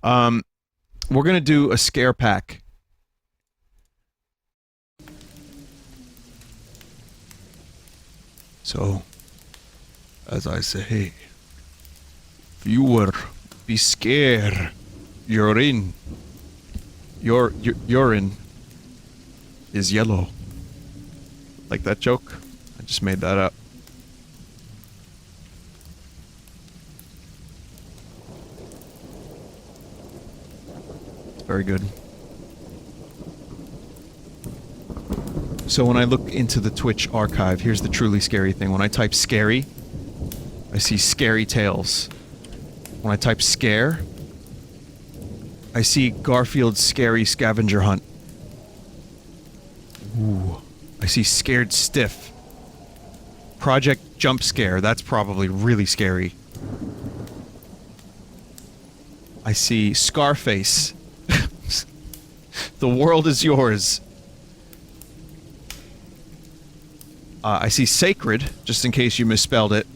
We're gonna do a scare pack. So, as I say, viewer, be scared. You're in. Your urine is yellow. Like that joke? I just made that up. It's very good. So when I look into the Twitch archive, here's the truly scary thing. When I type scary, I see scary tales. When I type scare, I see Garfield's scary scavenger hunt. Ooh. I see scared stiff. Project jump scare, that's probably really scary. I see Scarface. The world is yours. I see sacred, just in case you misspelled it.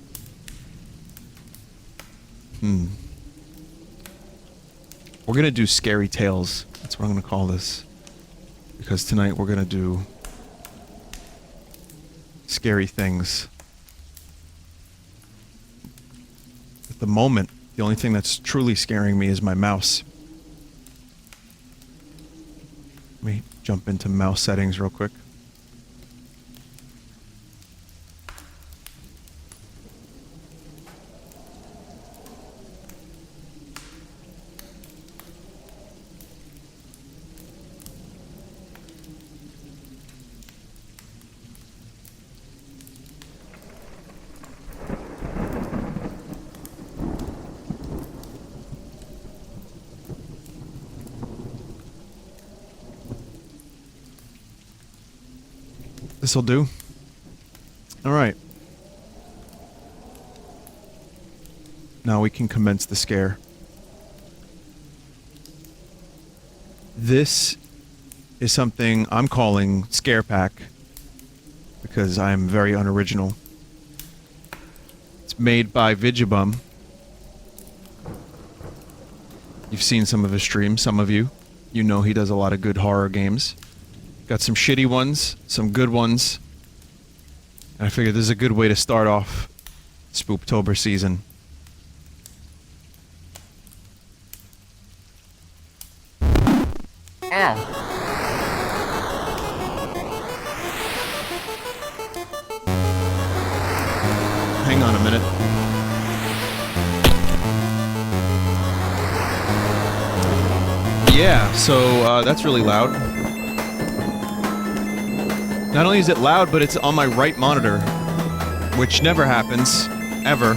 We're gonna do scary tales. That's what I'm gonna call this. Because tonight we're gonna do scary things. At the moment, the only thing that's truly scaring me is my mouse. Let me jump into mouse settings real quick. This'll do. Alright. Now we can commence the scare. This is something I'm calling Scarepack because I'm very unoriginal. It's made by Vigibum. You've seen some of his streams, some of you. You know he does a lot of good horror games. Got some shitty ones, some good ones. And I figured this is a good way to start off Spooptober season. Ow. Hang on a minute. Yeah, so that's really loud. Not only is it loud, but it's on my right monitor, which never happens, ever.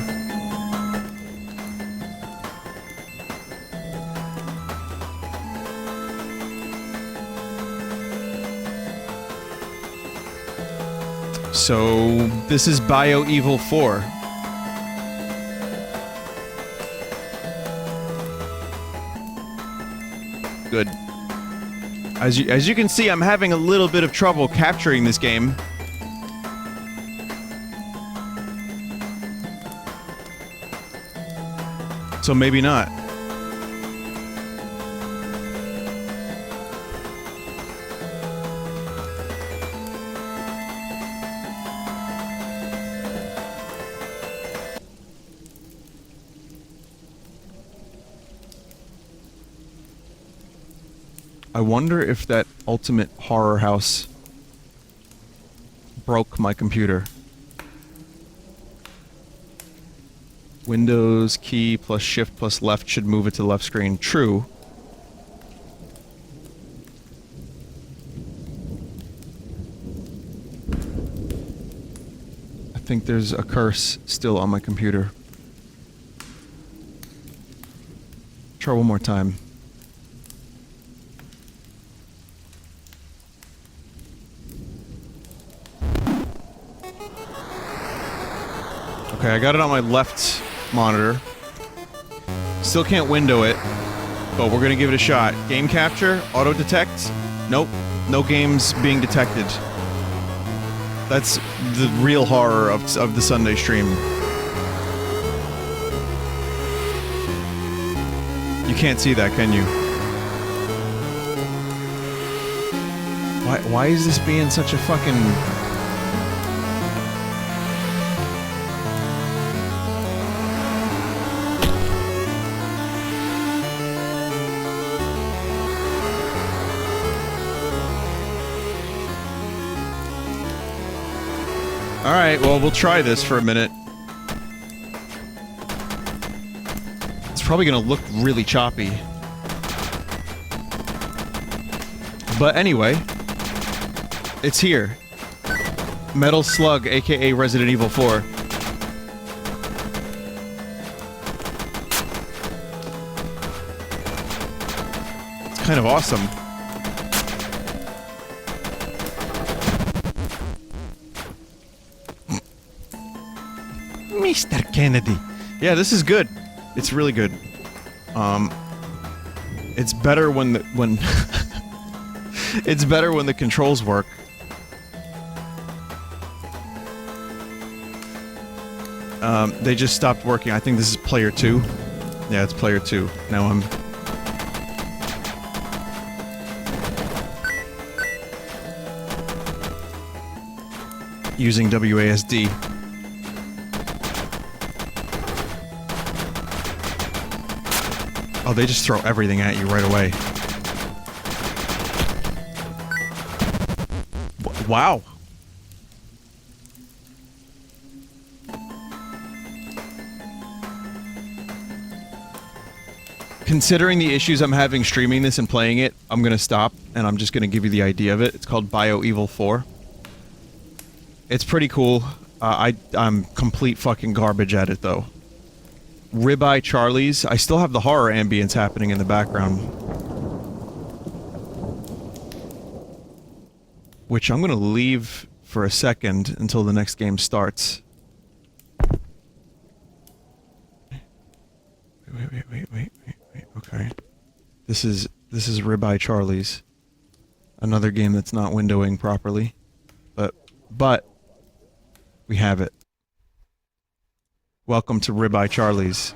So, this is BioEvil 4. Good. As you can see, I'm having a little bit of trouble capturing this game. So maybe not. I wonder if that ultimate horror house broke my computer. Windows key plus shift plus left should move it to the left screen. True. I think there's a curse still on my computer. Try one more time. Okay, I got it on my left monitor. Still can't window it, but we're gonna give it a shot. Game capture, auto detect. Nope, no games being detected. That's the real horror of the Sunday stream. You can't see that, can you? Why is this being such a fucking... Alright, well, we'll try this for a minute. It's probably gonna look really choppy. But anyway, it's here. Metal Slug, aka Resident Evil 4. It's kind of awesome. Mr. Kennedy. Yeah, this is good. It's really good. It's better when it's better when the controls work. They just stopped working. I think this is player 2. Yeah, it's player 2. Now I'm... using WASD. Oh, they just throw everything at you right away. Wow. Considering the issues I'm having streaming this and playing it, I'm gonna stop, and I'm just gonna give you the idea of it. It's called BioEvil 4. It's pretty cool. I'm complete fucking garbage at it, though. Ribeye Charlie's. I still have the horror ambience happening in the background. Which I'm gonna leave for a second until the next game starts. Wait. Okay. This is Ribeye Charlie's. Another game that's not windowing properly. But we have it. Welcome to Ribeye Charlie's.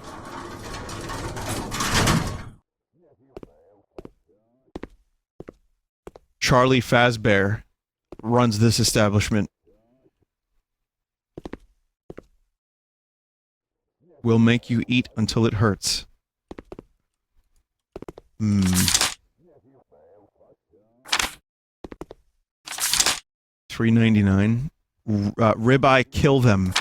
Charlie Fazbear runs this establishment. We'll make you eat until it hurts. $3.99. Ribeye, kill them.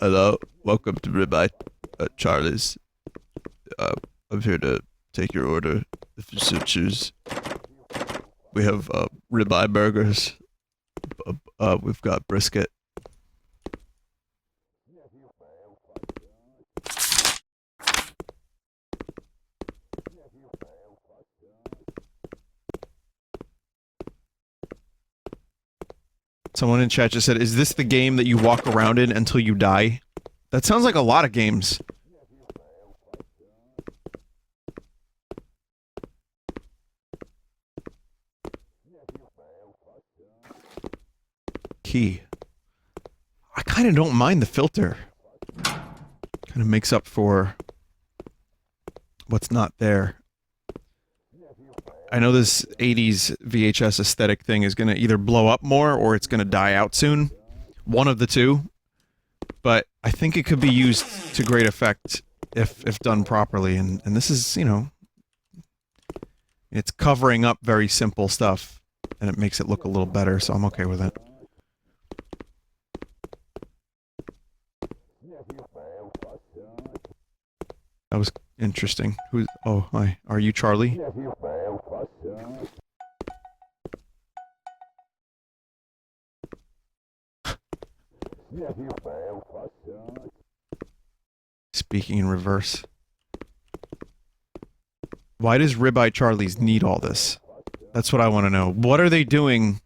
Hello. Welcome to Ribeye Charlie's. I'm here to take your order, if you so choose. We have ribeye burgers. We've got brisket. Someone in chat just said, is this the game that you walk around in until you die? That sounds like a lot of games. Key. I kind of don't mind the filter. Kind of makes up for what's not there. I know this 80s VHS aesthetic thing is gonna either blow up more or it's gonna die out soon. One of the two. But I think it could be used to great effect if done properly, and this is, you know... It's covering up very simple stuff, and it makes it look a little better, so I'm okay with it. That was interesting. Who's... Oh, hi. Are you Charlie? Speaking in reverse. Why does Ribeye Charlie's need all this? That's what I want to know. What are they doing?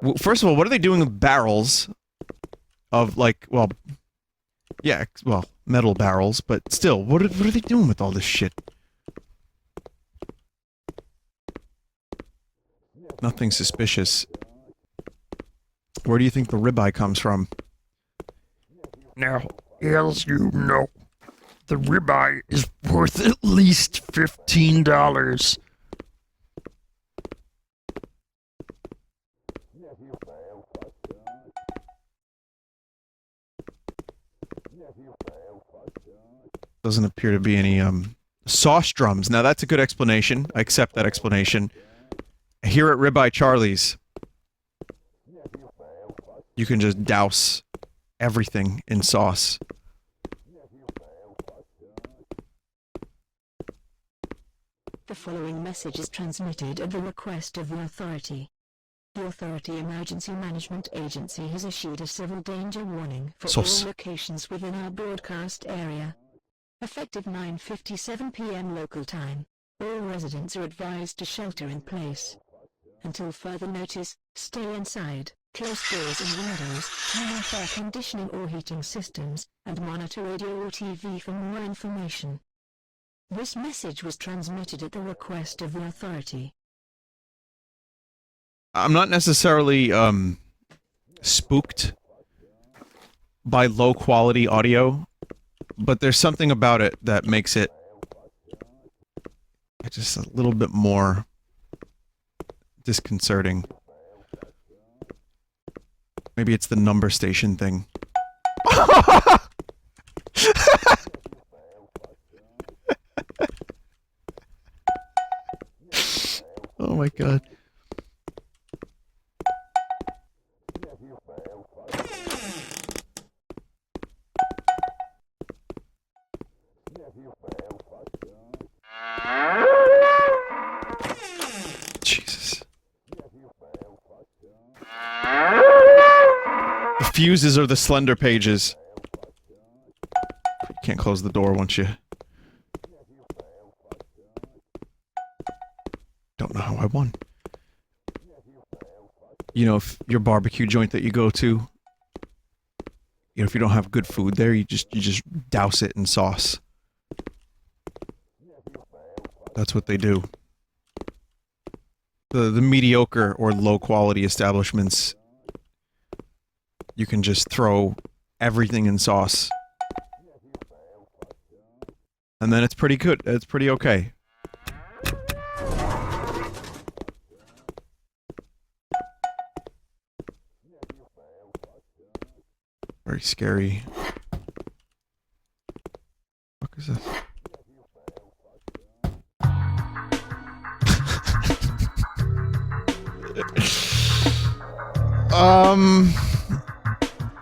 Well, first of all, what are they doing with barrels of, like, well, Yeah, well, metal barrels, but still, what are they doing with all this shit? Nothing suspicious. Where do you think the ribeye comes from? Now, as you know, the ribeye is worth at least $15. Doesn't appear to be any, sauce drums. Now that's a good explanation. I accept that explanation. Here at Ribeye Charlie's, you can just douse everything in sauce. The following message is transmitted at the request of the authority. The Authority Emergency Management Agency has issued a civil danger warning for Sauce. all locations within our broadcast area. Effective 9:57 p.m. local time, all residents are advised to shelter in place. Until further notice, stay inside, close doors and windows, turn off air conditioning or heating systems, and monitor radio or TV for more information. This message was transmitted at the request of the authority. I'm not necessarily, spooked by low-quality audio, but there's something about it that makes it just a little bit more disconcerting. Maybe it's the number station thing. Oh my god. Jesus. The fuses are the slender pages. You can't close the door once you... Don't know how I won. You know, if your barbecue joint that you go to, you know, if you don't have good food there, you just douse it in sauce. That's what they do. The mediocre or low quality establishments, you can just throw everything in sauce. And then it's pretty good. It's pretty okay. Very scary. What is this?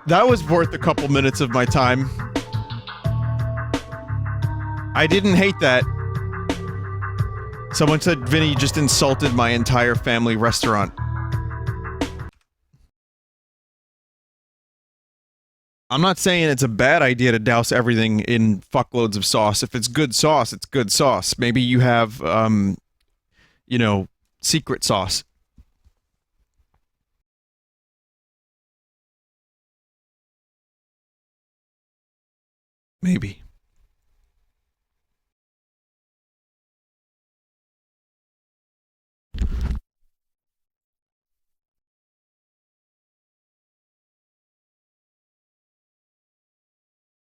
That was worth a couple minutes of my time. I didn't hate that. Someone said Vinny just insulted my entire family restaurant. I'm not saying it's a bad idea to douse everything in fuckloads of sauce. If it's good sauce, it's good sauce. Maybe you have, you know, secret sauce. Maybe.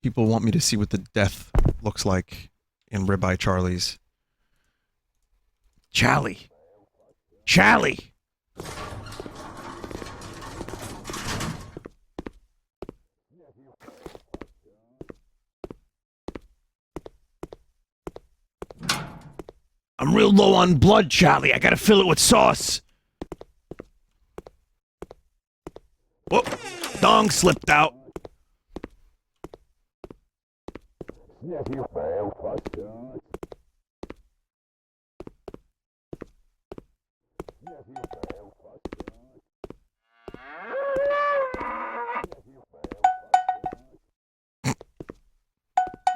People want me to see what the death looks like in Ribeye Charlie's. Charlie! Charlie! I'm real low on blood, Charlie. I gotta fill it with sauce. Whoop! Dong slipped out.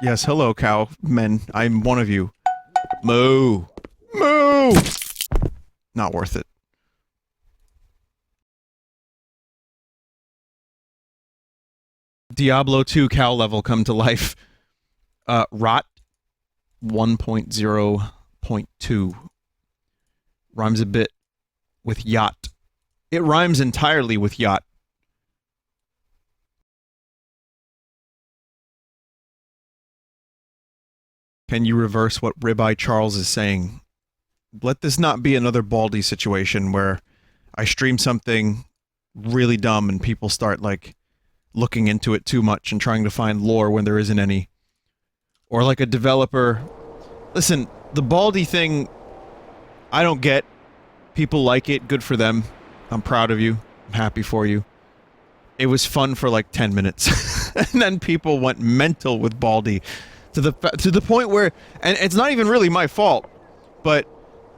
Yes, hello, cow men. I'm one of you. Moo! Moo! Not worth it. Diablo 2 cow level come to life. Rot 1.0.2 rhymes a bit with yacht. It rhymes entirely with yacht. Can you reverse what Ribeye Charles is saying? Let this not be another Baldy situation where I stream something really dumb and people start, like, looking into it too much and trying to find lore when there isn't any. Or like a developer... Listen, the Baldy thing, I don't get. People like it, good for them. I'm proud of you. I'm happy for you. It was fun for like 10 minutes. And then people went mental with Baldy. To the point where... And it's not even really my fault. But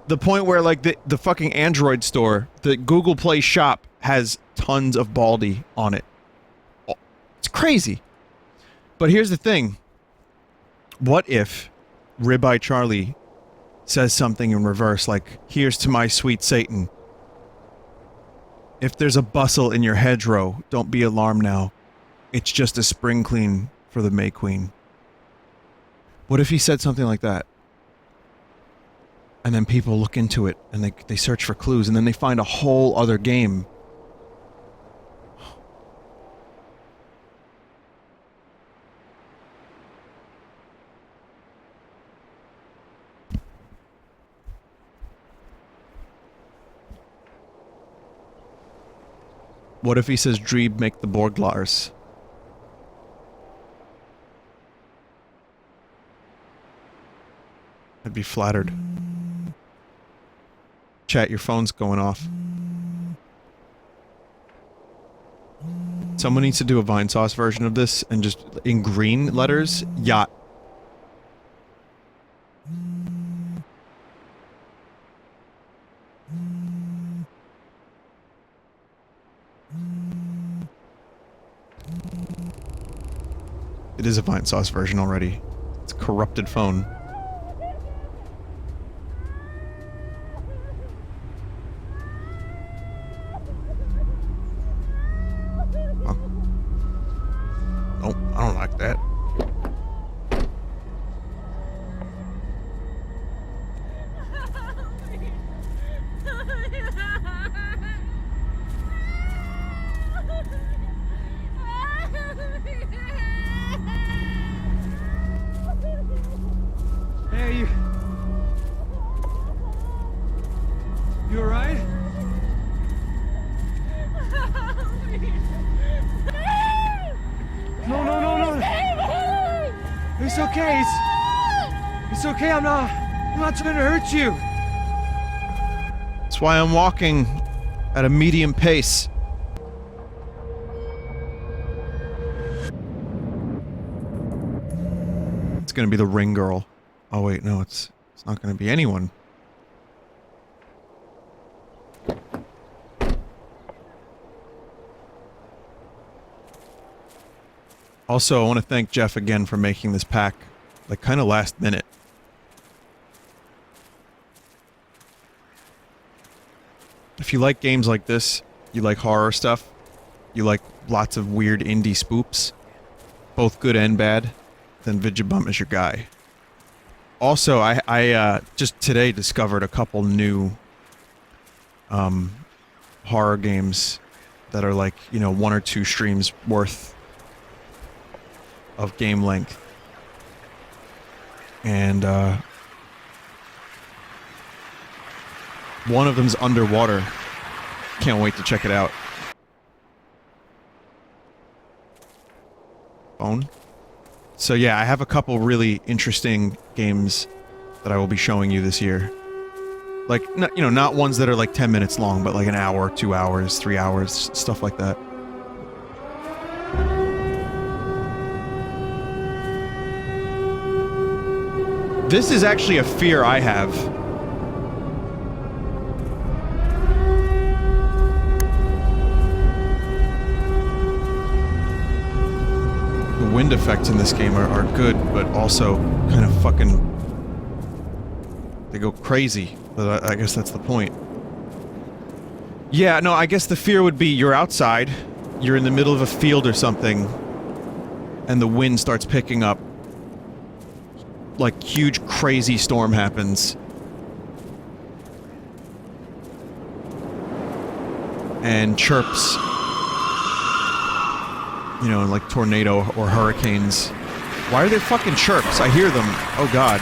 the point where, like, the fucking Android store, the Google Play shop, has tons of Baldy on it. It's crazy. But here's the thing. What if Ribeye Charlie says something in reverse, like, here's to my sweet Satan. If there's a bustle in your hedgerow, don't be alarmed now. It's just a spring clean for the May Queen. What if he said something like that? And then people look into it, and they search for clues, and then they find a whole other game. What if he says, Dreeb make the Borglars? I'd be flattered. Chat, your phone's going off. Someone needs to do a Vinesauce version of this and just, in green letters, yacht. It is a Vinesauce version already. It's a corrupted phone. Oh. Oh, I don't like that. Hey, you alright? No. It's okay. It's okay. I'm not trying to hurt you. That's why I'm walking at a medium pace. It's gonna be the ring girl. Oh wait, no, it's not gonna be anyone. Also, I want to thank Jeff again for making this pack, like, kind of last minute. If you like games like this, you like horror stuff, you like lots of weird indie spoops, both good and bad, then Vigibum is your guy. Also, I just today discovered a couple new horror games that are like, you know, 1 or 2 streams worth of game length. And one of them's underwater. Can't wait to check it out. Phone? So yeah, I have a couple really interesting games that I will be showing you this year. Like, you know, not ones that are like 10 minutes long, but like an hour, 2 hours, 3 hours, stuff like that. This is actually a fear I have. The wind effects in this game are good, but also kind of fucking... they go crazy, but I guess that's the point. Yeah, no, I guess the fear would be you're outside, you're in the middle of a field or something, and the wind starts picking up. Like, huge, crazy storm happens. And chirps. You know, like tornado or hurricanes. Why are there fucking chirps? I hear them. Oh god.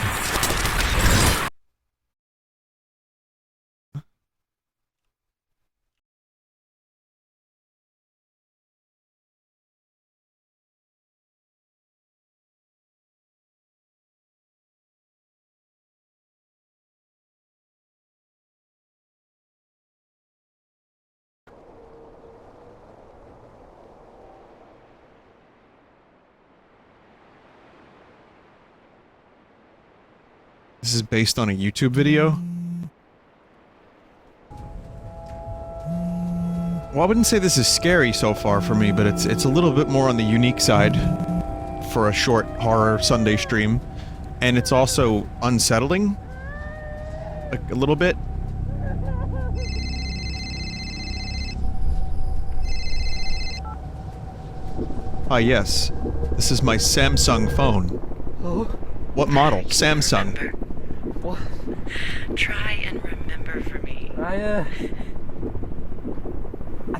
This is based on a YouTube video? Well, I wouldn't say this is scary so far for me, but it's a little bit more on the unique side for a short horror Sunday stream. And it's also unsettling. Like, a little bit. Ah, yes. This is my Samsung phone. Oh? What model? Samsung. What? Try and remember for me. I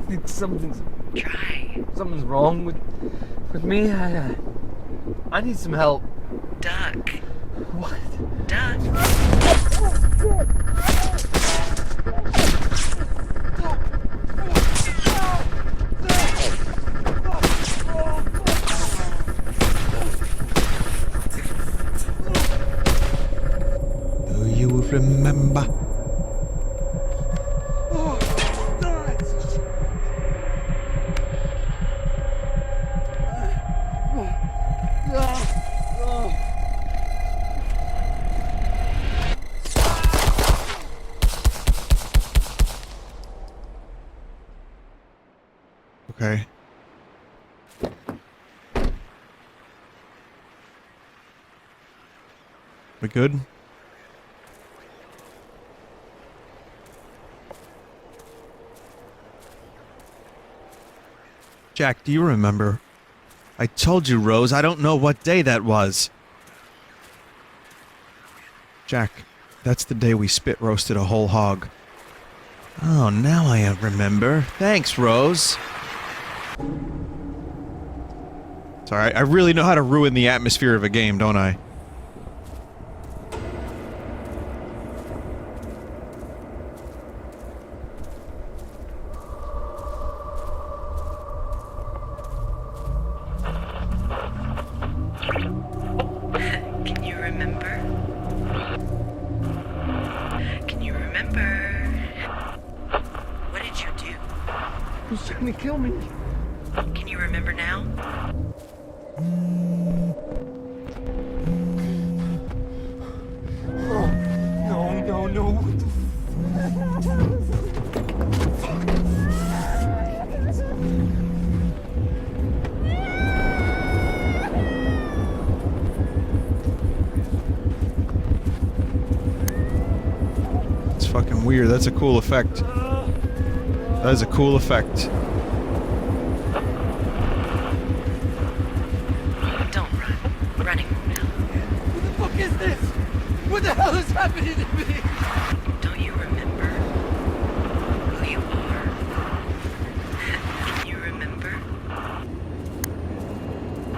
think something's wrong with me. I need some help. Duck. What? Duck. Do you remember? Okay. We good? Jack, do you remember? I told you, Rose, I don't know what day that was. Jack, that's the day we spit roasted a whole hog. Oh, now I remember. Thanks, Rose. Sorry, I really know how to ruin the atmosphere of a game, don't I? Can you remember? Can you remember? What did you do? Who's trying to kill me? Can you remember now? No. It's fucking weird. That's a cool effect. That is a cool effect. Don't run. Running won't help. What the fuck is this? What the hell is happening to me? Don't you remember who you are? Can you remember?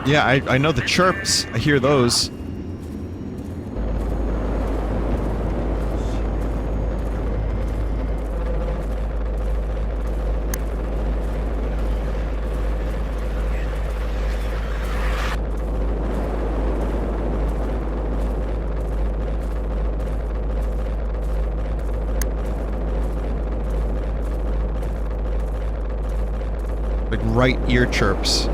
Yeah, I know the chirps. I hear those. Like right ear chirps.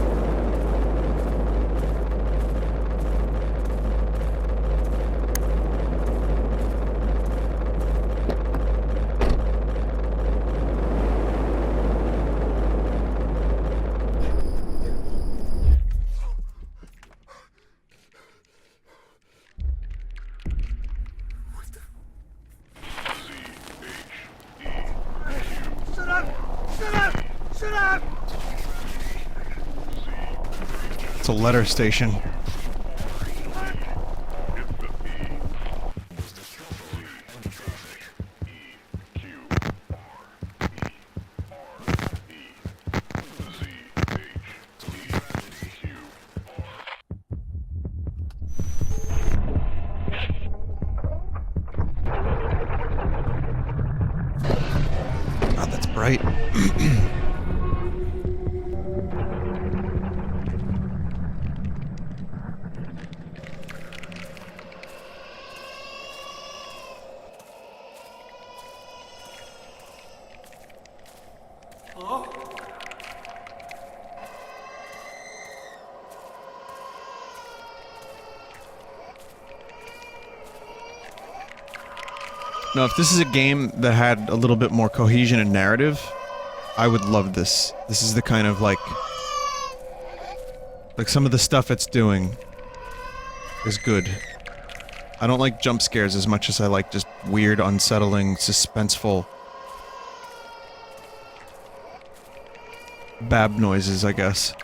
Shut up! it's a letter station. God, that's bright. Now, if this is a game that had a little bit more cohesion and narrative, I would love this. This is the kind of, like some of the stuff it's doing is good. I don't like jump scares as much as I like just weird, unsettling, suspenseful bab noises, I guess.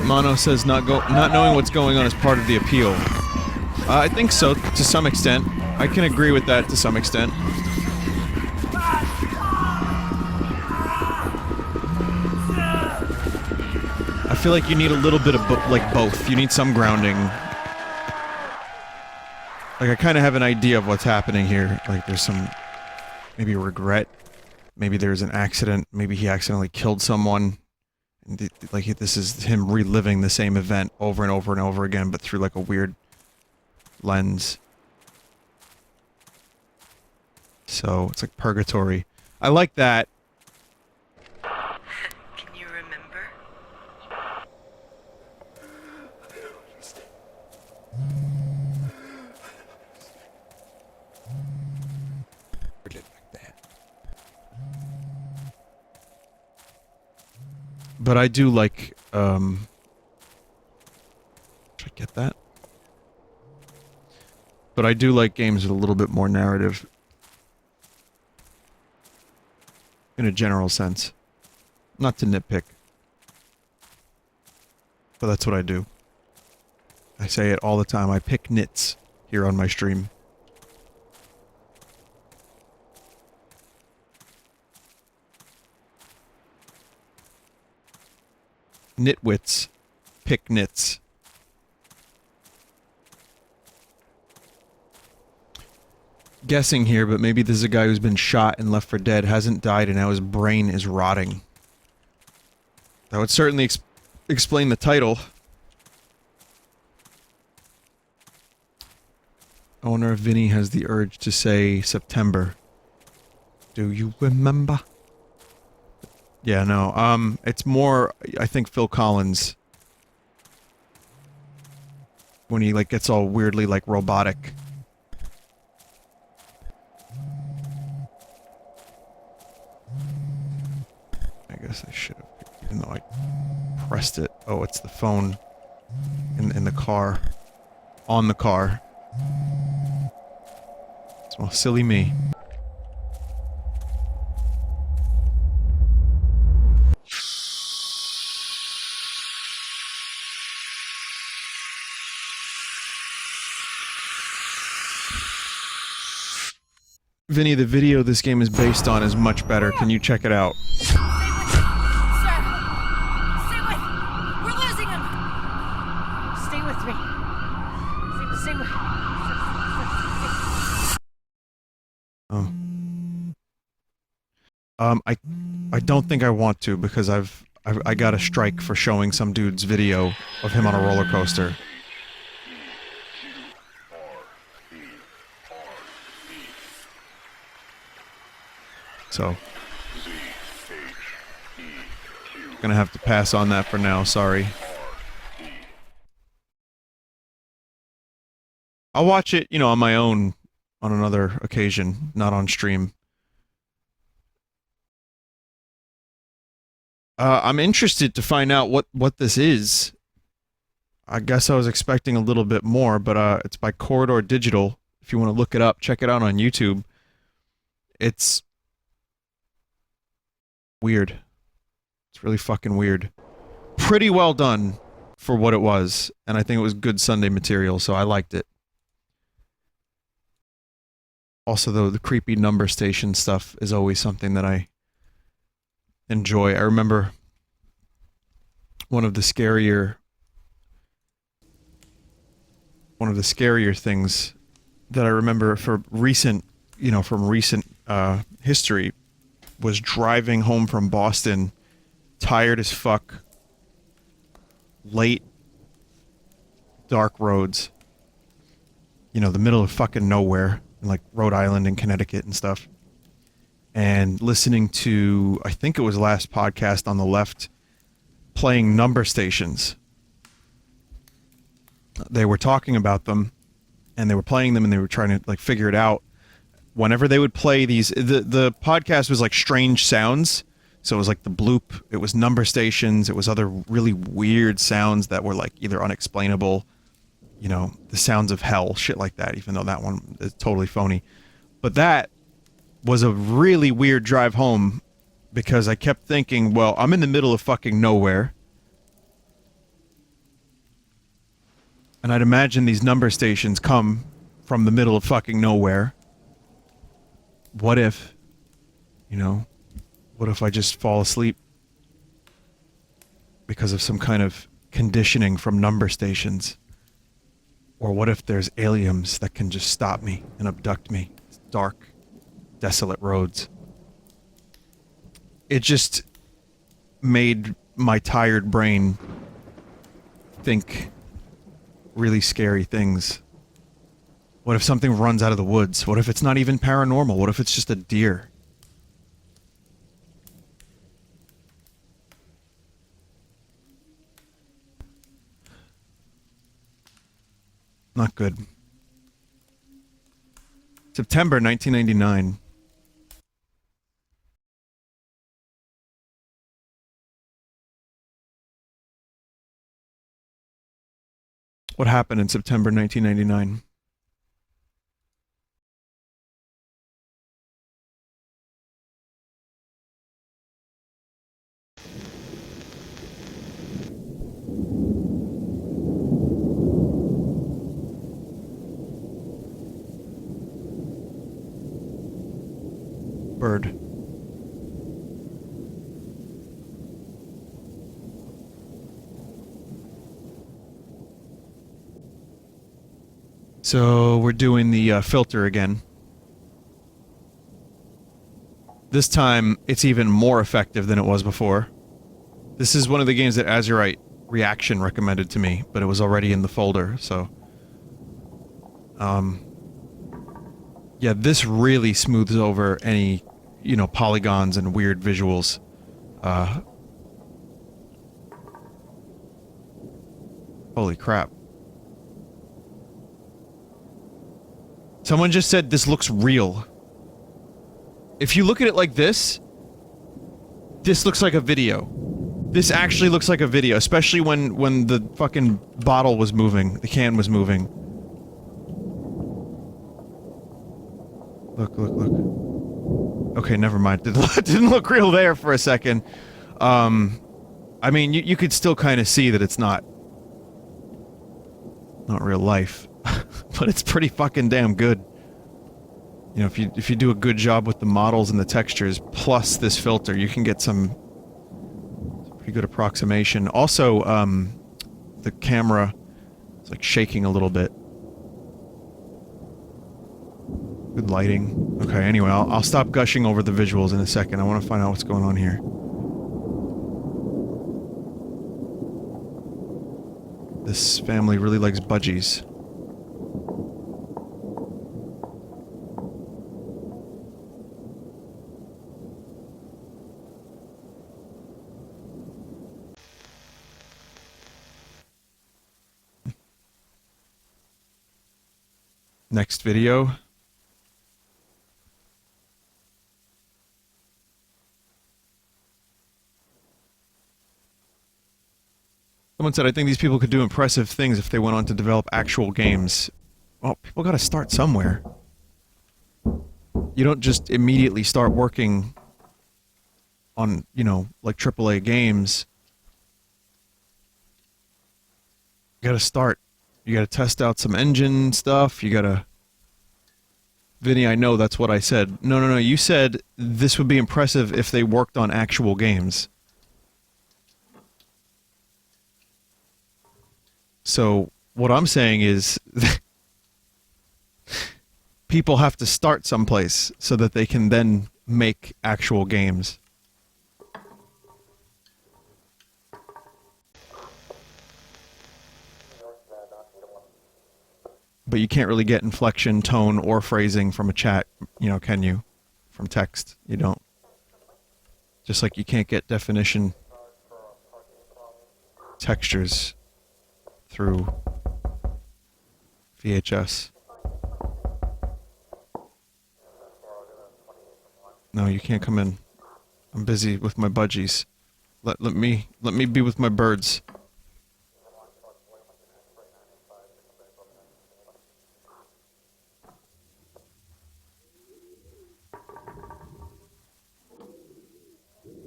Mono says not knowing what's going on is part of the appeal. I think so, to some extent. I can agree with that to some extent. I feel like you need a little bit of both. You need some grounding. Like, I kind of have an idea of what's happening here. Like, there's some maybe regret. Maybe there's an accident. Maybe he accidentally killed someone. Like, this is him reliving the same event over and over and over again, but through, like, a weird lens. So, it's like purgatory. I like that. Can you remember? But I do like, should I get that? But I do like games with a little bit more narrative. In a general sense. Not to nitpick. But that's what I do. I say it all the time. I pick nits here on my stream. Nitwits pick nits. Guessing here, but maybe this is a guy who's been shot and left for dead, hasn't died, and now his brain is rotting. That would certainly explain the title. I wonder if Vinny has the urge to say September. Do you remember? Yeah, no, it's more, I think, Phil Collins. When he, like, gets all weirdly, like, robotic. I guess I should have, even though I pressed it. Oh, it's the phone in the car. On the car. Well, silly me. Vinny, the video this game is based on is much better. Can you check it out? Stay with him, sir. Stay with. We're losing him. Stay with me. Stay with. Oh. I don't think I want to because I got a strike for showing some dude's video of him on a roller coaster. So, gonna have to pass on that for now, sorry. I'll watch it, you know, on my own on another occasion, not on stream. I'm interested to find out what this is. I guess I was expecting a little bit more, but it's by Corridor Digital. If you want to look it up, check it out on YouTube. It's weird. It's really fucking weird. Pretty well done for what it was, and I think it was good Sunday material, so I liked it. Also, though, the creepy number station stuff is always something that I enjoy. I remember one of the scarier things that I remember for recent, from recent history was driving home from Boston, tired as fuck, late, dark roads, the middle of fucking nowhere, in like Rhode Island and Connecticut and stuff, and listening to, I think it was last podcast on the left, playing number stations. They were talking about them, and they were playing them, and they were trying to like figure it out. Whenever they would play these, the podcast was like strange sounds. So it was like the bloop, it was number stations, it was other really weird sounds that were like either unexplainable, the sounds of hell, shit like that, even though that one is totally phony. But that was a really weird drive home because I kept thinking, well, I'm in the middle of fucking nowhere. And I'd imagine these number stations come from the middle of fucking nowhere. What if, what if I just fall asleep because of some kind of conditioning from number stations? Or what if there's aliens that can just stop me and abduct me? It's dark, desolate roads. It just made my tired brain think really scary things. What if something runs out of the woods? What if it's not even paranormal? What if it's just a deer? Not good. September 1999. What happened in September 1999? Bird. So we're doing the filter again. This time it's even more effective than it was before. This is one of the games that Azurite Reaction recommended to me, but it was already in the folder, so yeah, this really smooths over any, polygons and weird visuals. Holy crap. Someone just said this looks real. If you look at it like this looks like a video. This actually looks like a video, especially when the fucking bottle was moving, the can was moving. Look, look, look. Okay, never mind. Didn't look real there for a second. I mean, you could still kind of see that it's not real life. But it's pretty fucking damn good. If you do a good job with the models and the textures, plus this filter, you can get some pretty good approximation. Also, the camera is like shaking a little bit. Good lighting. Okay, anyway, I'll stop gushing over the visuals in a second. I want to find out what's going on here. This family really likes budgies. Next video. Someone said, I think these people could do impressive things if they went on to develop actual games. Well, people gotta start somewhere. You don't just immediately start working on, you know, like AAA games. You gotta start. You gotta test out some engine stuff. You gotta... Vinny, I know that's what I said. No, you said this would be impressive if they worked on actual games. So, what I'm saying is... people have to start someplace so that they can then make actual games. But you can't really get inflection, tone, or phrasing from a chat, you know, can you? From text, you don't. Just like you can't get definition, textures through VHS. No, you can't come in. I'm busy with my budgies. Let me be with my birds.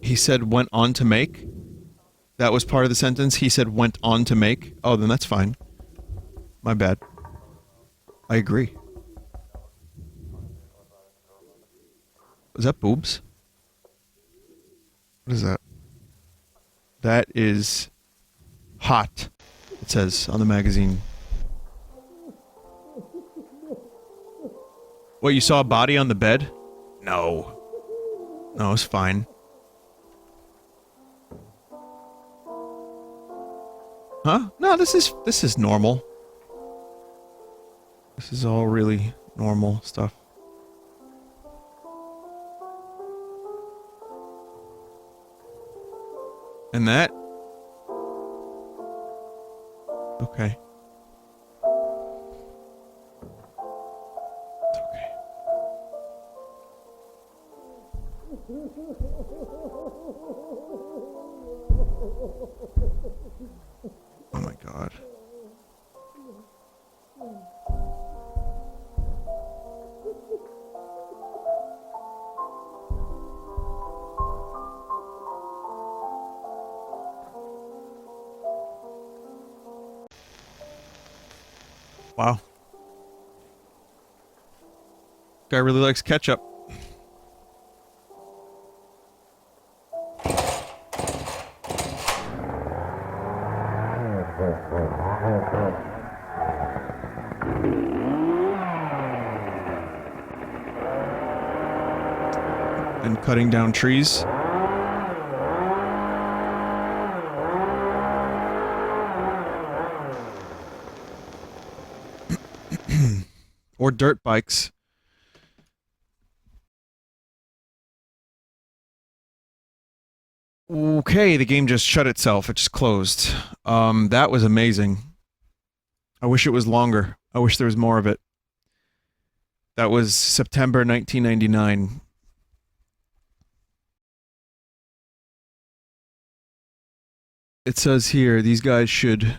He said went on to make? That was part of the sentence? He said went on to make? Oh, then that's fine. My bad. I agree. Is that boobs? What is that? That is hot, it says on the magazine. What, you saw a body on the bed? No. No, it's fine. Huh? No, this is normal. This is all really normal stuff. And that? Okay. It's okay. Oh my God. Wow. Guy really likes ketchup. And cutting down trees. Or dirt bikes. Okay, the game just shut itself. It just closed. That was amazing. I wish it was longer. I wish there was more of it. That was September 1999. It says here, these guys should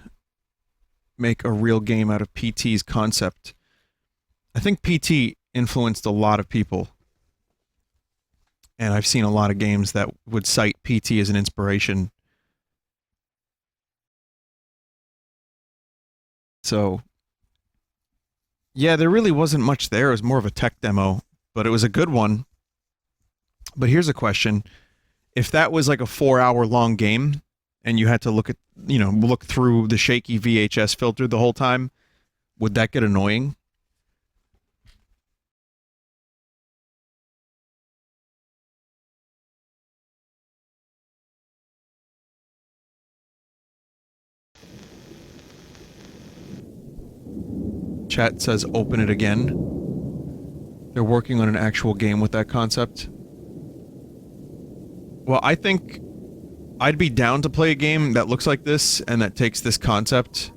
make a real game out of PT's concept. I think PT influenced a lot of people. And I've seen a lot of games that would cite PT as an inspiration. So, yeah, there really wasn't much there. It was more of a tech demo, but it was a good one. But here's a question. If that was like a 4-hour long game, and you had to look at, you know, look through the shaky VHS filter the whole time, would that get annoying? Chat says open it again. They're working on an actual game with that concept. Well, I think I'd be down to play a game that looks like this and that takes this concept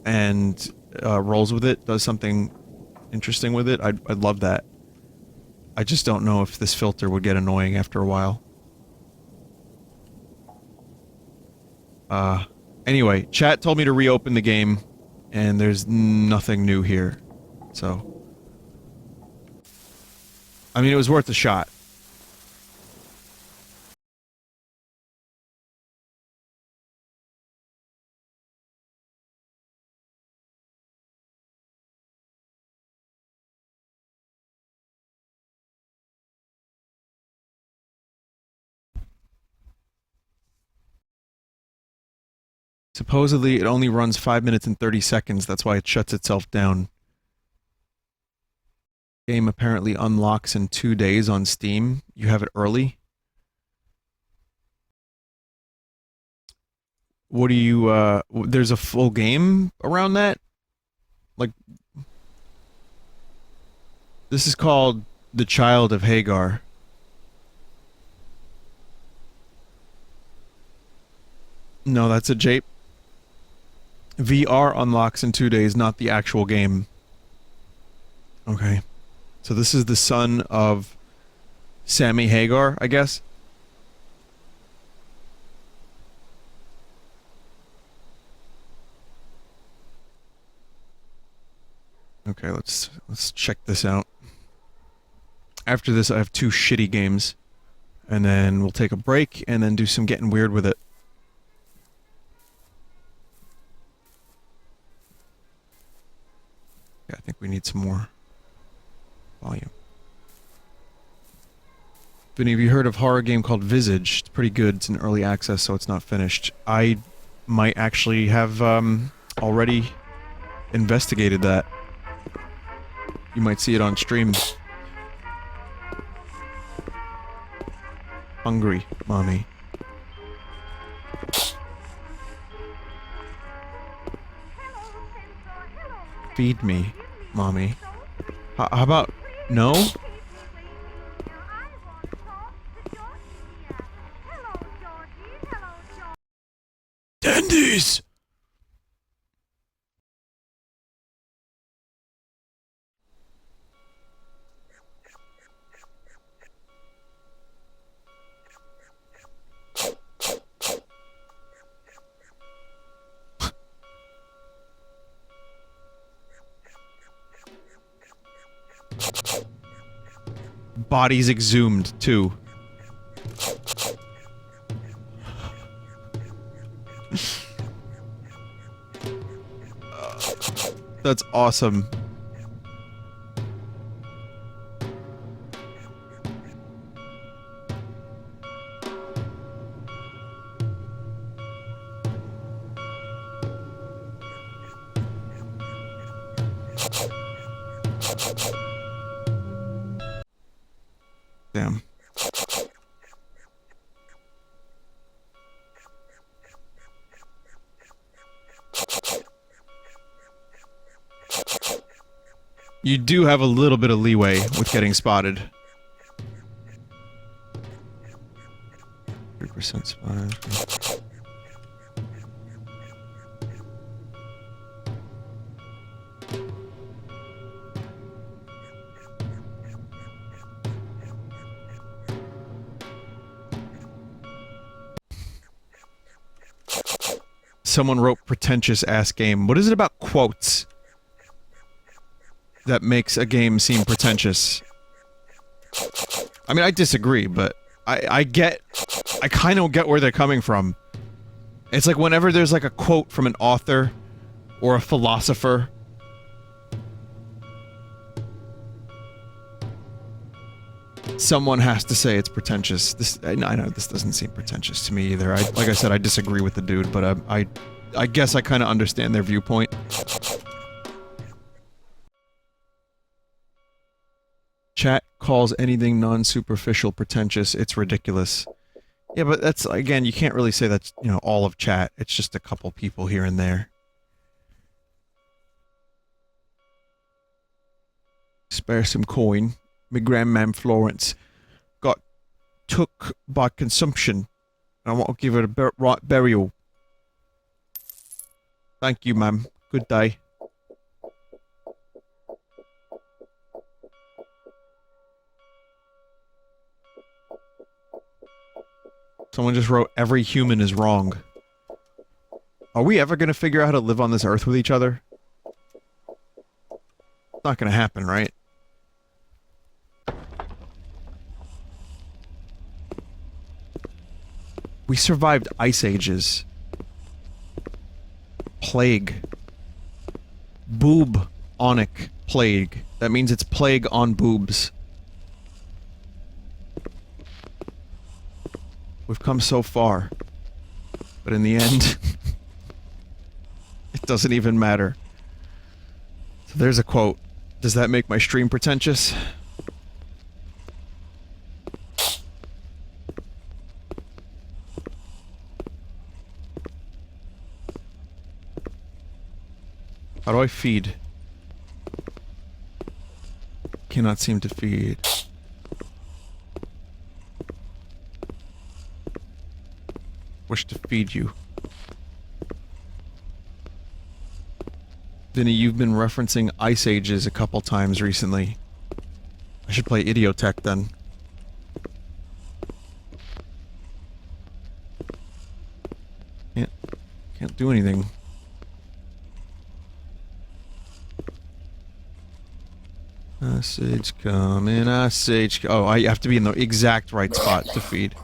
and rolls with it, does something interesting with it. I'd love that. I just don't know if this filter would get annoying after a while. Anyway, chat told me to reopen the game, and there's nothing new here. So... I mean, it was worth a shot. Supposedly, it only runs 5 minutes and 30 seconds. That's why it shuts itself down. Game apparently unlocks in 2 days on Steam. You have it early. What do you, there's a full game around that? Like... This is called The Child of Hagar. No, that's a jape. VR unlocks in 2 days, not the actual game. Okay. So this is the son of Sammy Hagar, I guess? Okay, let's check this out. After this, I have 2 shitty games. And then we'll take a break, and then do some getting weird with it. Yeah, I think we need some more volume. Vinny, have you heard of a horror game called Visage? It's pretty good. It's in early access, so it's not finished. I might actually have already investigated that. You might see it on stream. Hungry, mommy. Feed me, mommy. How about... no? Dandies! Bodies exhumed, too. That's awesome. Damn. You do have a little bit of leeway with getting spotted. 3% spot. Someone wrote pretentious ass game. What is it about quotes that makes a game seem pretentious? I mean, I disagree, but I kind of get where they're coming from. It's like whenever there's like a quote from an author or a philosopher, someone has to say it's pretentious. I know this doesn't seem pretentious to me either. Like I said, I disagree with the dude, but I guess I kind of understand their viewpoint. Chat calls anything non-superficial pretentious. It's ridiculous. Yeah, but that's, again, you can't really say that's, you know, all of chat. It's just a couple people here and there. Spare some coin. My grandmam Florence got took by consumption. And I want to give her a right burial. Thank you, ma'am. Good day. Someone just wrote, every human is wrong. Are we ever gonna figure out how to live on this earth with each other? It's not gonna happen, right? We survived ice ages. Plague. Boob-onic plague. That means it's plague on boobs. We've come so far. But in the end, it doesn't even matter. So there's a quote. Does that make my stream pretentious? How do I feed? Cannot seem to feed. Wish to feed you. Vinny, you've been referencing Ice Ages a couple times recently. I should play Idiotech then. Can't do anything. Ice Age coming, Ice Age. Oh, I have to be in the exact right spot to feed.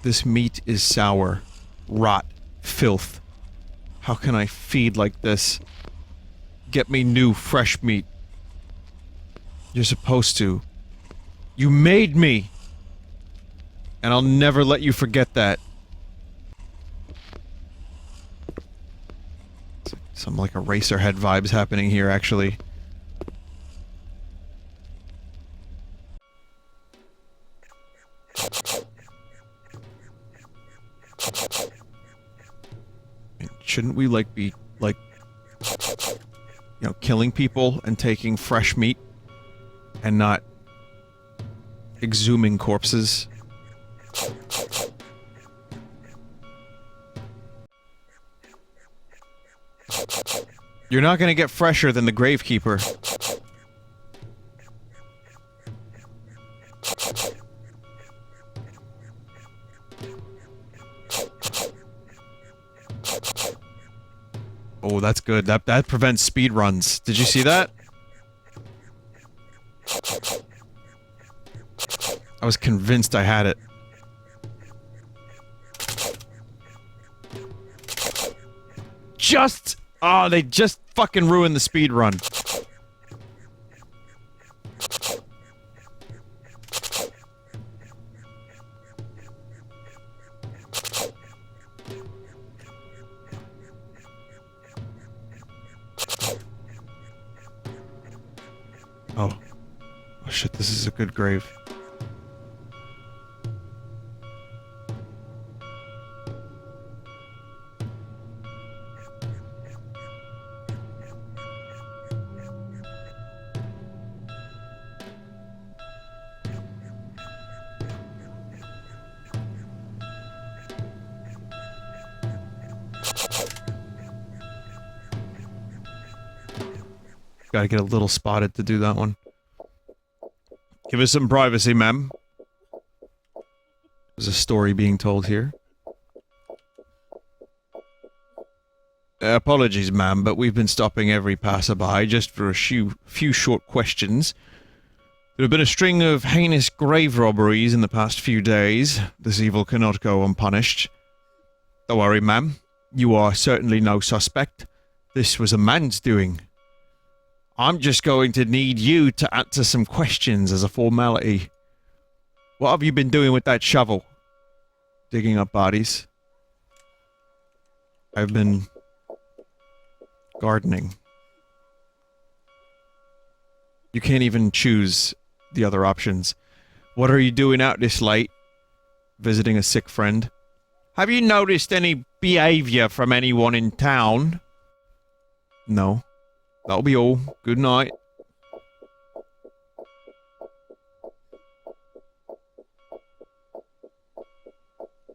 This meat is sour. Rot. Filth. How can I feed like this? Get me new, fresh meat. You're supposed to. You made me! And I'll never let you forget that. Some like Eraserhead vibes happening here, actually. Shouldn't we, like, be, like, you know, killing people and taking fresh meat and not exhuming corpses? You're not gonna get fresher than the Gravekeeper. Oh, that's good. That prevents speed runs. Did you see that? I was convinced I had it. Oh, they just fucking ruined the speed run. Oh. Oh shit, this is a good grave. Gotta get a little spotted to do that one. Give us some privacy, ma'am. There's a story being told here. Apologies, ma'am, but we've been stopping every passerby just for a few short questions. There have been a string of heinous grave robberies in the past few days. This evil cannot go unpunished. Don't worry, ma'am. You are certainly no suspect. This was a man's doing. I'm just going to need you to answer some questions as a formality. What have you been doing with that shovel? Digging up bodies. I've been gardening. You can't even choose the other options. What are you doing out this late? Visiting a sick friend. Have you noticed any behavior from anyone in town? No. That'll be all. Good night.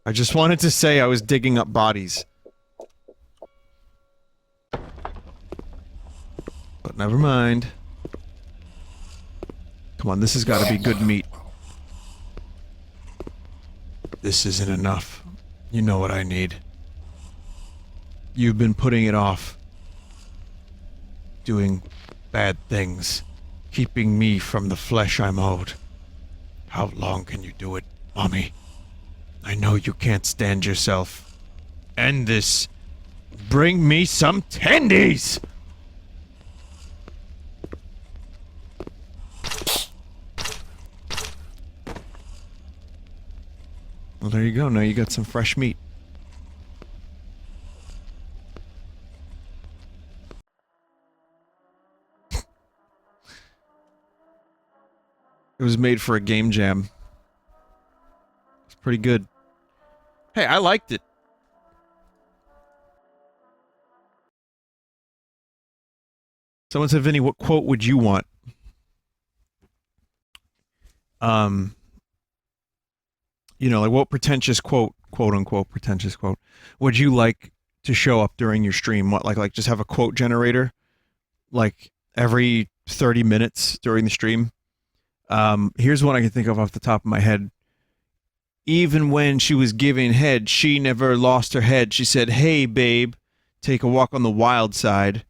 I just wanted to say I was digging up bodies. But never mind. Come on, this has got to be good meat. This isn't enough. You know what I need. You've been putting it off. Doing bad things. Keeping me from the flesh I'm owed. How long can you do it, Mommy? I know you can't stand yourself. End this. Bring me some tendies! Well, there you go. Now you got some fresh meat. It was made for a game jam. It's pretty good. Hey, I liked it. Someone said, Vinny, what quote would you want? You know, like what pretentious quote, quote-unquote pretentious quote, would you like to show up during your stream? What, like just have a quote generator? Like, every 30 minutes during the stream? Here's one I can think of off the top of my head. Even when she was giving head, she never lost her head. She said, hey, babe, take a walk on the wild side.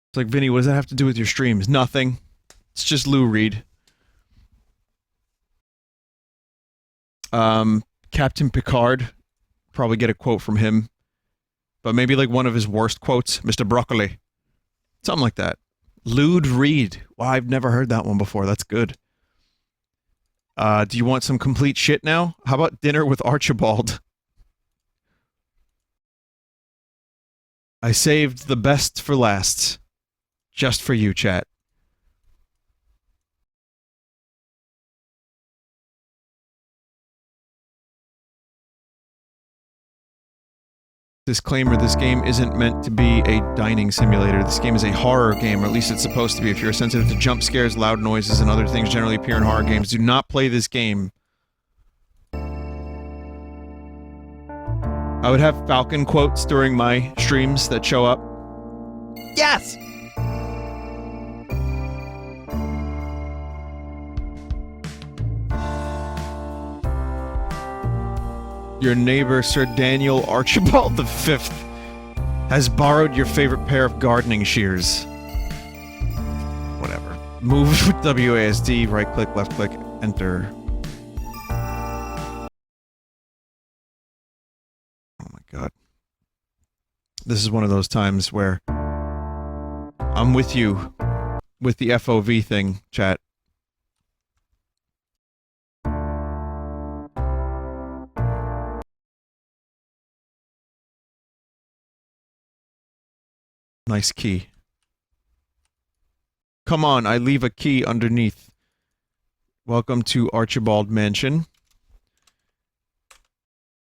It's like, Vinny, what does that have to do with your streams? Nothing. It's just Lou Reed. Captain Picard. Probably get a quote from him. But maybe like one of his worst quotes. Mr. Broccoli. Something like that. Lewd Reed. Wow, I've never heard that one before. That's good. Do you want some complete shit now? How about dinner with Archibald? I saved the best for last. Just for you, chat. Disclaimer, this game isn't meant to be a dining simulator. This game is a horror game, or at least it's supposed to be. If you're sensitive to jump scares, loud noises, and other things generally appear in horror games, do not play this game. I would have Falcon quotes during my streams that show up. Yes! Your neighbor, Sir Daniel Archibald V, has borrowed your favorite pair of gardening shears. Whatever. Move with WASD, right click, left click, enter. Oh my god. This is one of those times where I'm with you with the FOV thing, chat. Nice key. Come on, I leave a key underneath. Welcome to Archibald Mansion.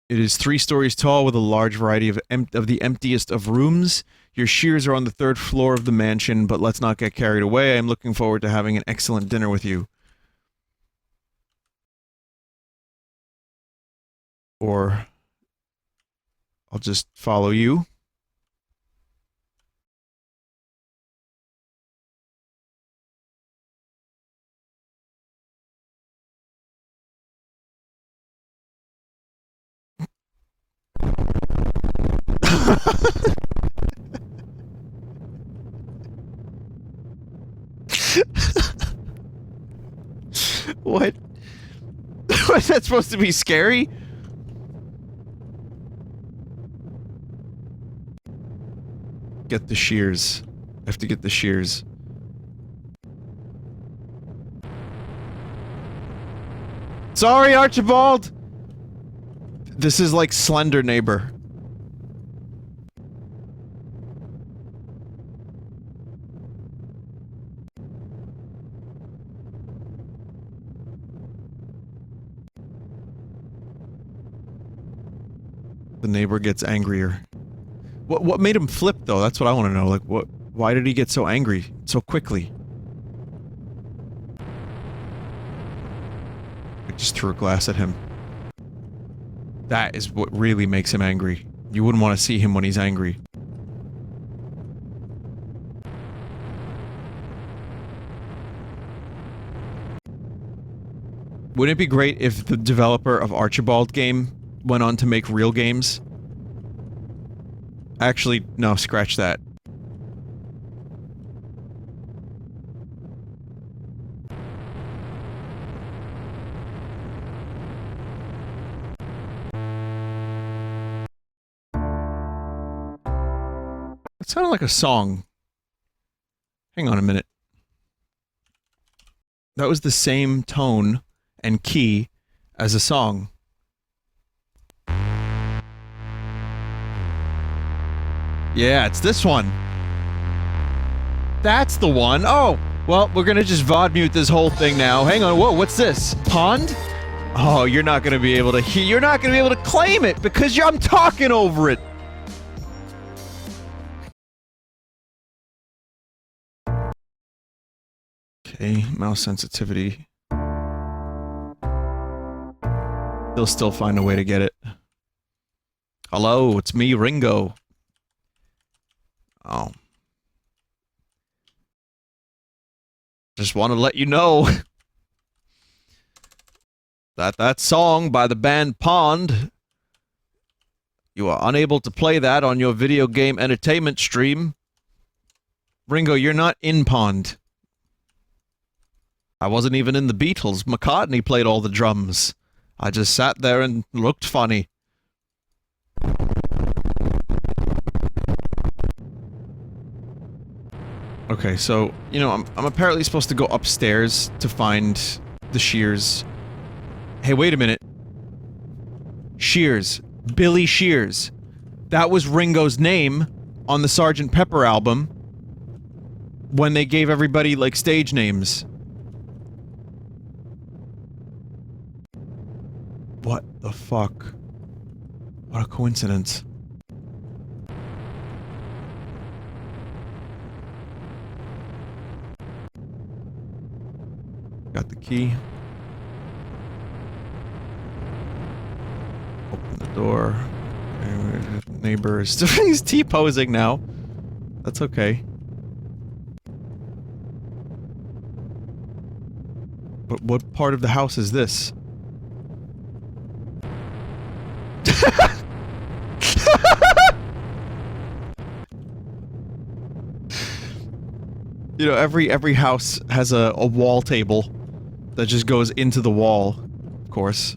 It is 3 stories tall with a large variety of the emptiest of rooms. Your shears are on the 3rd floor of the mansion, but let's not get carried away. I'm looking forward to having an excellent dinner with you. Or I'll just follow you. What? Was that supposed to be scary? Get the shears. I have to get the shears. Sorry, Archibald! This is like Slender Neighbor. The neighbor gets angrier. What made him flip though? That's what I want to know. Like why did he get so angry so quickly? I just threw a glass at him. That is what really makes him angry. You wouldn't want to see him when he's angry. Wouldn't it be great if the developer of Archibald game went on to make real games? Actually, no, scratch that. It sounded like a song. Hang on a minute. That was the same tone and key as a song. Yeah, it's this one. That's the one. Oh, well, we're gonna just VOD mute this whole thing now. Hang on, whoa, what's this? Pond? Oh, you're not gonna be able to you're not gonna be able to claim it because I'm talking over it. Okay, mouse sensitivity. They'll still find a way to get it. Hello, it's me, Ringo. Oh. Just want to let you know that song by the band Pond, you are unable to play that on your video game entertainment stream. Ringo, you're not in Pond. I wasn't even in the Beatles. McCartney played all the drums. I just sat there and looked funny. Okay, so, you know, I'm apparently supposed to go upstairs to find the Shears. Hey, wait a minute. Shears. Billy Shears. That was Ringo's name on the Sgt. Pepper album when they gave everybody, like, stage names. What the fuck? What a coincidence. Got the key. Open the door. Neighbor is he's T-posing now. That's okay. But what part of the house is this? You know, every house has a wall table that just goes into the wall, of course.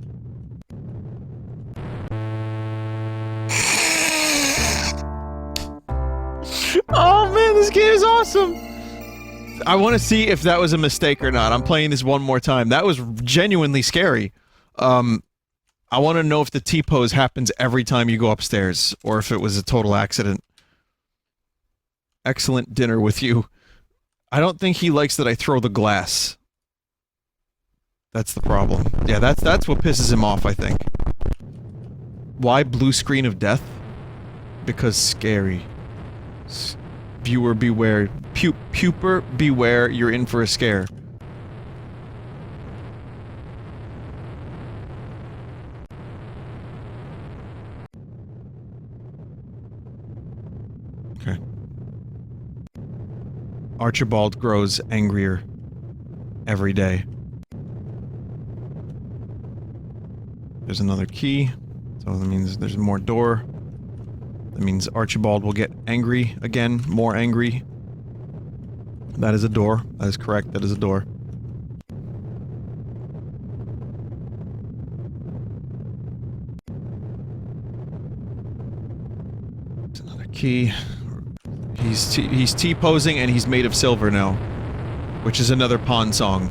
Oh man, this game is awesome! I want to see if that was a mistake or not. I'm playing this one more time. That was genuinely scary. I want to know if the T-pose happens every time you go upstairs, or if it was a total accident. Excellent dinner with you. I don't think he likes that I throw the glass. That's the problem. Yeah, that's what pisses him off, I think. Why blue screen of death? Because scary. Viewer beware. Puper beware, you're in for a scare. Okay. Archibald grows angrier every day. There's another key, so that means there's more door. That means Archibald will get angry again, more angry. That is a door. That is correct, that is a door. There's another key. He's T-posing and he's made of silver now. Which is another Pond song.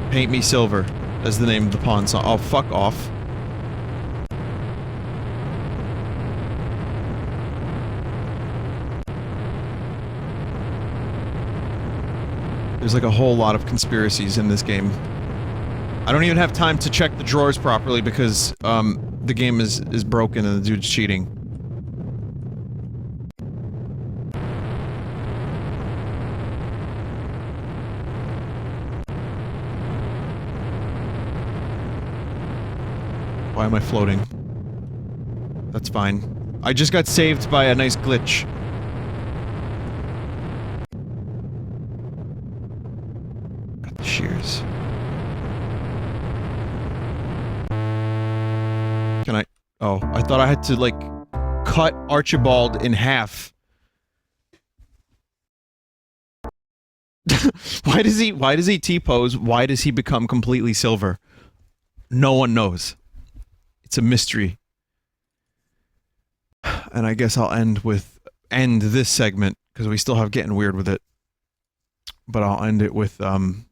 Paint Me Silver. That's the name of the Pond song. Oh, fuck off. There's like a whole lot of conspiracies in this game. I don't even have time to check the drawers properly because, the game is broken and the dude's cheating. Why am I floating? That's fine. I just got saved by a nice glitch. Got the shears. Can I... Oh, I thought I had to, like, cut Archibald in half. Why does he T-pose? Why does he become completely silver? No one knows. It's a mystery. And I guess I'll end this segment, because we still have Getting Weird with it. But I'll end it with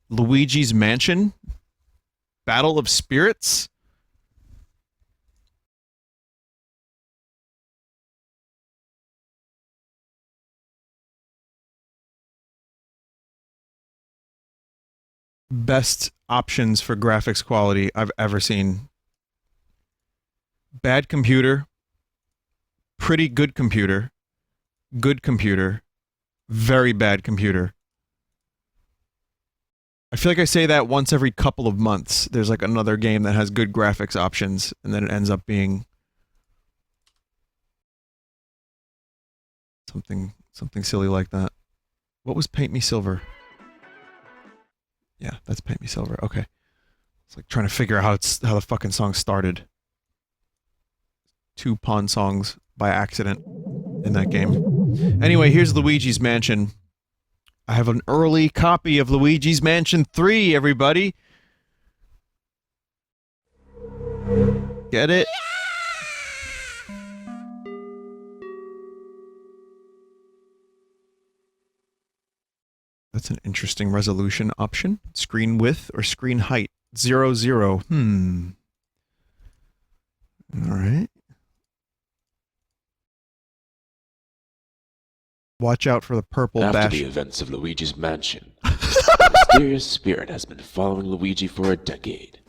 Luigi's Mansion, Battle of Spirits. Best options for graphics quality I've ever seen. Bad computer, pretty good computer, very bad computer. I feel like I say that once every couple of months. There's like another game that has good graphics options, and then it ends up being something silly like that. What was Paint Me Silver? Yeah, that's Paint Me Silver. Okay. It's like trying to figure out how the fucking song started. 2 pawn songs by accident in that game. Anyway, here's Luigi's Mansion. I have an early copy of Luigi's Mansion 3, everybody. Get it? That's an interesting resolution option. Screen width or screen height? 0, 0. Alright. Watch out for the purple After dash. the events of Luigi's Mansion, a mysterious spirit has been following Luigi for a decade.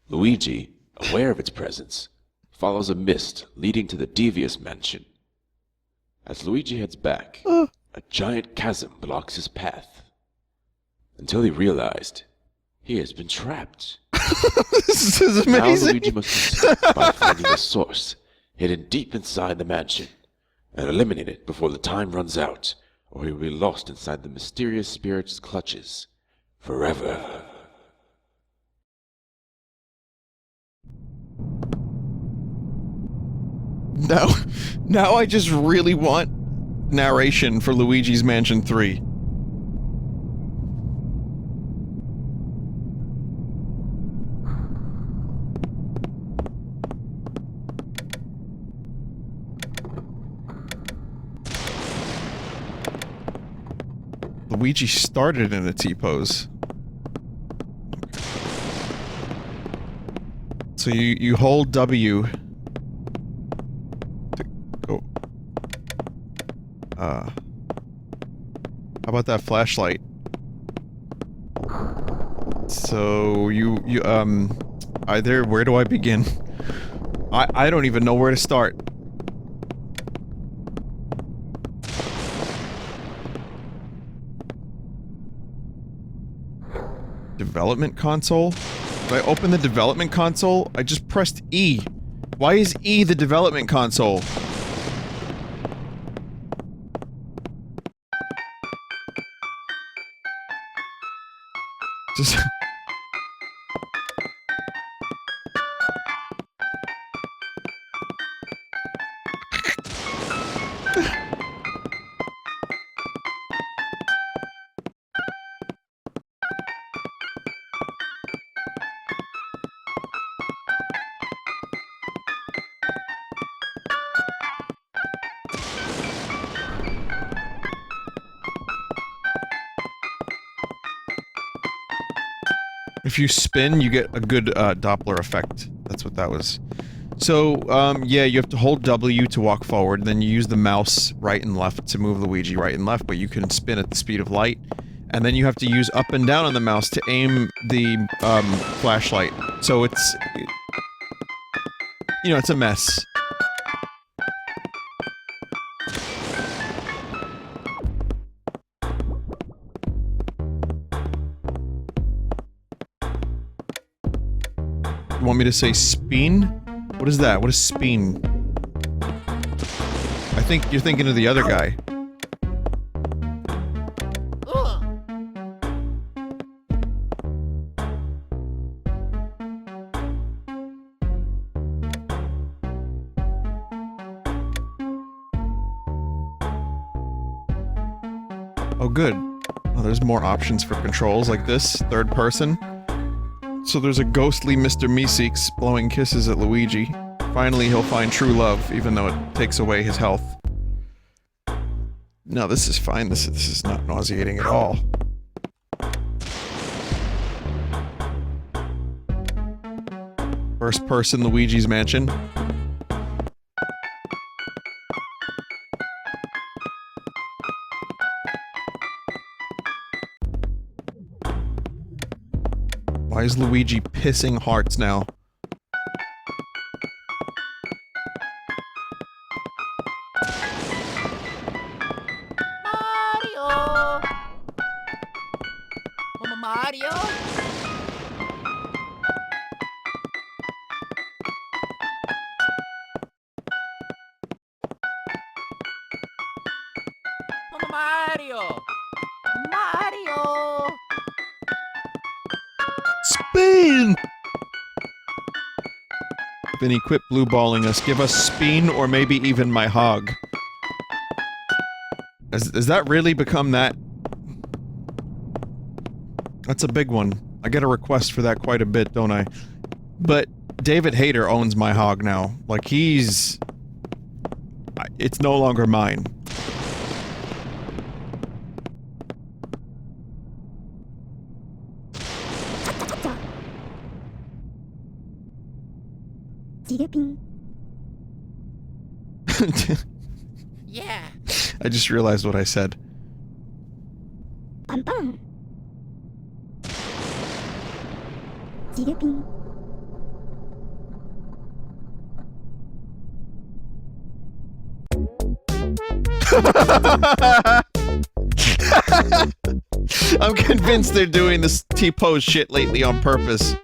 Luigi, aware of its presence, follows a mist leading to the devious mansion. As Luigi heads back, a giant chasm blocks his path. Until he realized he has been trapped. This is Now amazing. Luigi must escape by finding the source, hidden deep inside the mansion, and eliminate it before the time runs out, or he will be lost inside the mysterious spirit's clutches forever. Now I just really want narration for Luigi's Mansion 3. Luigi started in a T-pose. So you hold W to go. How about that flashlight? So either where do I begin? I don't even know where to start. Development console? If I open the development console, I just pressed E. Why is E the development console? Just... If you spin, you get a good Doppler effect. That's what that was. So, yeah, you have to hold W to walk forward, then you use the mouse right and left to move Luigi right and left, but you can spin at the speed of light. And then you have to use up and down on the mouse to aim the flashlight. So it's... you know, it's a mess. You want me to say spin? What is that? What is spin? I think you're thinking of the other guy. Oh, good. Oh, there's more options for controls like this, third person. So there's a ghostly Mr. Meeseeks blowing kisses at Luigi. Finally, he'll find true love, even though it takes away his health. No, this is fine. This is not nauseating at all. First person Luigi's Mansion. Why is Luigi pissing hearts now? Mario! Mama Mario? Mama Mario! Mario! Spin! Vinny, quit blue balling us. Give us Spin or maybe even my hog. Has that really become that? That's a big one. I get a request for that quite a bit, don't I? But David Hayter owns my hog now. Like, he's... It's no longer mine. Yeah. I just realized what I said. I'm convinced they're doing this T-pose shit lately on purpose.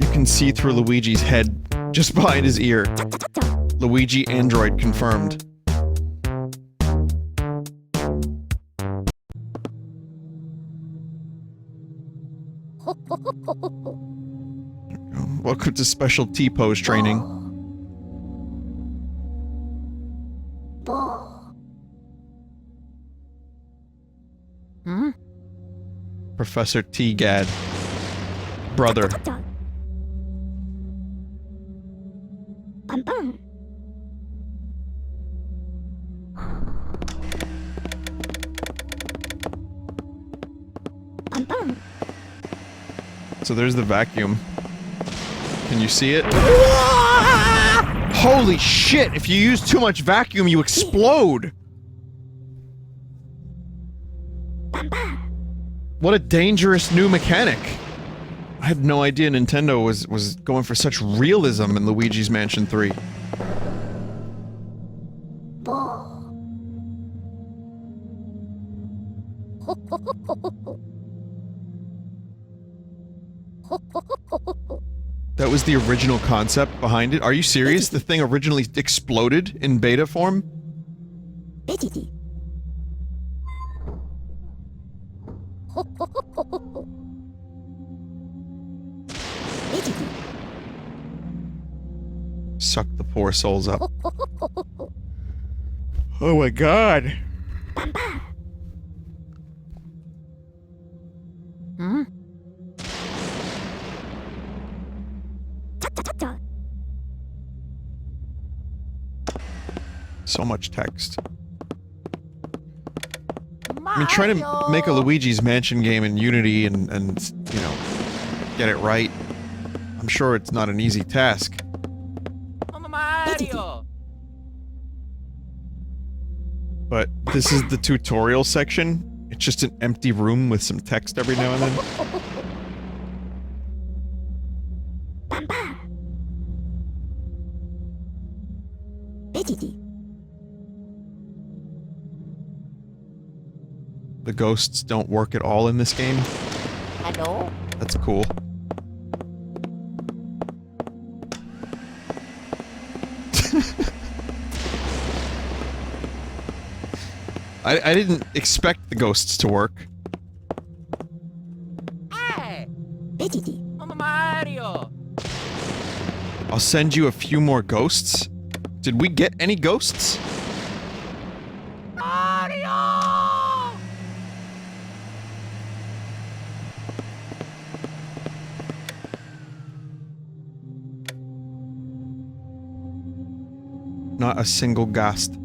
You can see through Luigi's head just behind his ear. Luigi android confirmed. Welcome to special T-pose training. Hmm? Professor T-Gad. Brother. So there's the vacuum. Can you see it? Holy shit! If you use too much vacuum, you explode! What a dangerous new mechanic! I had no idea Nintendo was going for such realism in Luigi's Mansion 3. That was the original concept behind it? Are you serious? The thing originally exploded in beta form? Suck the poor souls up. Oh my god! Hmm? So much text. I mean, trying to make a Luigi's Mansion game in Unity and, you know, get it right. I'm sure it's not an easy task. Mama Mario! But this is the tutorial section. It's just an empty room with some text every now and then. The ghosts don't work at all in this game. Hello? That's cool. I didn't expect the ghosts to work. Hey! Mama Mario! I'll send you a few more ghosts. Did we get any ghosts? Not a single ghost.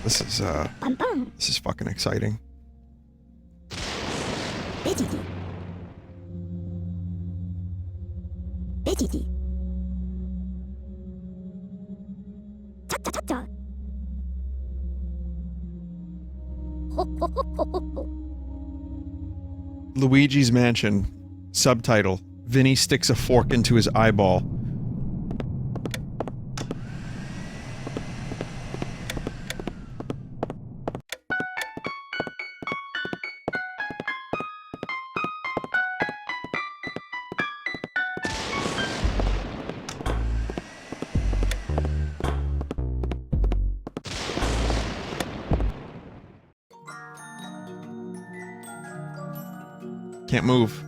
This is fucking exciting. Luigi's Mansion. Subtitle: Vinny sticks a fork into his eyeball. Can't move.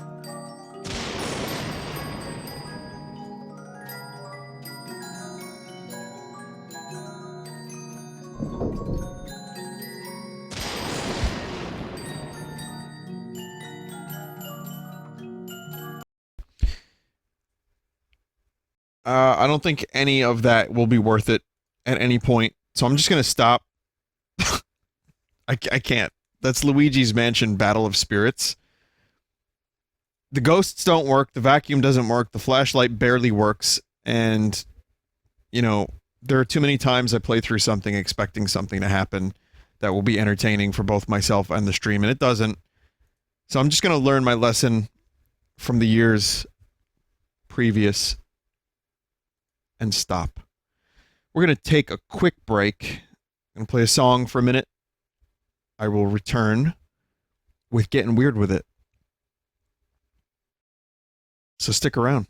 I don't think any of that will be worth it at any point, so I'm just gonna stop. I can't. That's Luigi's Mansion Battle of Spirits. The ghosts don't work, the vacuum doesn't work, the flashlight barely works, and, you know, there are too many times I play through something expecting something to happen that will be entertaining for both myself and the stream, and it doesn't. So I'm just gonna learn my lesson from the years previous and stop. We're gonna take a quick break. I'm gonna play a song for a minute. I will return with Getting Weird with It. So stick around.